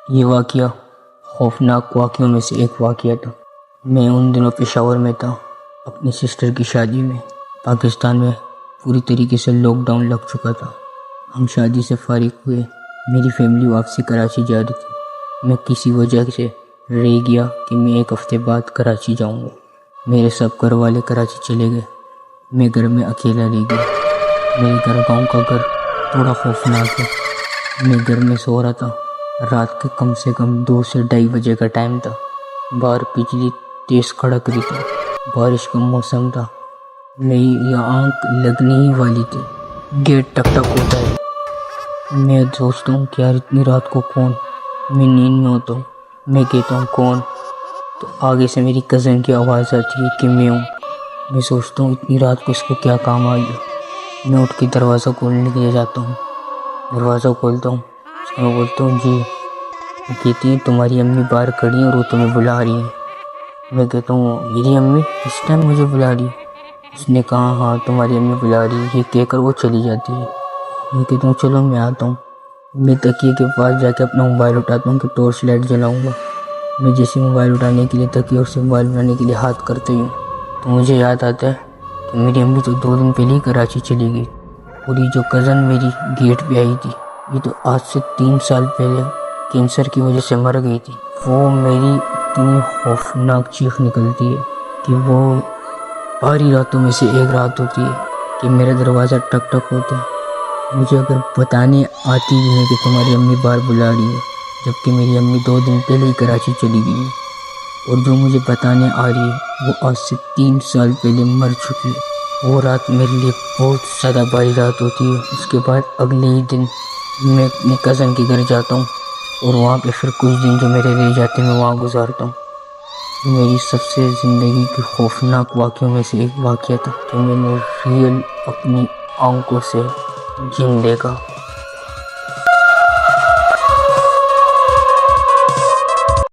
یہ واقعہ خوفناک واقعوں میں سے ایک واقعہ تھا۔ میں ان دنوں پشاور میں تھا اپنی سسٹر کی شادی میں۔ پاکستان میں پوری طریقے سے لاک ڈاؤن لگ چکا تھا۔ ہم شادی سے فارغ ہوئے، میری فیملی واپسی کراچی جا رہی تھی۔ میں کسی وجہ سے رہ گیا کہ میں ایک ہفتے بعد کراچی جاؤں گا۔ میرے سب گھر والے کراچی چلے گئے، میں گھر میں اکیلا رہ گیا۔ میرے گھر گاؤں کا گھر تھوڑا خوفناک ہے۔ میں گھر میں سو رہا تھا، رات کے کم سے کم 2 سے 2:30 بجے کا ٹائم تھا۔ باہر بجلی تیز کڑک رہی تھی، بارش کا موسم تھا، میری آنکھ لگنے ہی والی تھی۔ گیٹ ٹک ٹک ہوتا ہے، میں سوچتا ہوں کہ یار اتنی رات کو کون؟ میں نیند میں ہوتا ہوں، میں کہتا ہوں کون؟ تو آگے سے میری کزن کی آواز آتی ہے کہ میں ہوں۔ میں سوچتا ہوں اتنی رات کو اس کو کیا کام آئی ہے۔ میں اٹھ کے دروازہ کھولنے کے لیے جاتا ہوں، دروازہ کھولتا ہوں، میں بولتا ہوں جی۔ وہ کہتی ہیں تمہاری امی باہر کھڑی ہیں اور وہ تمہیں بلا رہی ہیں۔ میں کہتا ہوں میری امی اس ٹائم مجھے بلا رہی ہے؟ اس نے کہا ہاں تمہاری امی بلا رہی ہے، یہ کہہ کر وہ چلی جاتی ہے۔ میں کہتا ہوں چلو میں آتا ہوں۔ میں تکیے کے پاس جا کے اپنا موبائل اٹھاتا ہوں کہ ٹارچ لائٹ جلاؤں گا۔ میں جیسے موبائل اٹھانے کے لیے تکیے اور سے موبائل اٹھانے کے لیے ہاتھ کرتے ہوں تو مجھے یاد آتا ہے کہ میری امی تو 2 دن پہلے ہی کراچی چلی گئی، اور یہ جو کزن میری گیٹ پہ آئی تھی یہ تو آج سے 3 سال پہلے کینسر کی وجہ سے مر گئی تھی۔ وہ میری اتنی خوفناک چیخ نکلتی ہے کہ وہ بھاری راتوں میں سے ایک رات ہوتی ہے کہ میرا دروازہ ٹک ٹک ہوتا ہے۔ مجھے اگر بتانے آتی بھی ہے کہ تمہاری امی باہر بلا رہی ہے، جبکہ میری امی 2 دن پہلے ہی کراچی چلی گئی ہے، اور جو مجھے بتانے آ رہی ہے وہ آج سے 3 سال پہلے مر چکی ہے۔ وہ رات میرے لیے بہت زیادہ بھاری رات ہوتی ہے۔ اس کے بعد اگلے ہی دن میں اپنے کزن کے گھر جاتا ہوں، اور وہاں پہ پھر کچھ دن جو میرے رہ جاتے ہیں میں وہاں گزارتا ہوں۔ میری سب سے زندگی کی خوفناک واقعوں میں سے ایک واقعہ تھا کہ میں نے ریئل اپنی آنکھوں سے جن دیکھا۔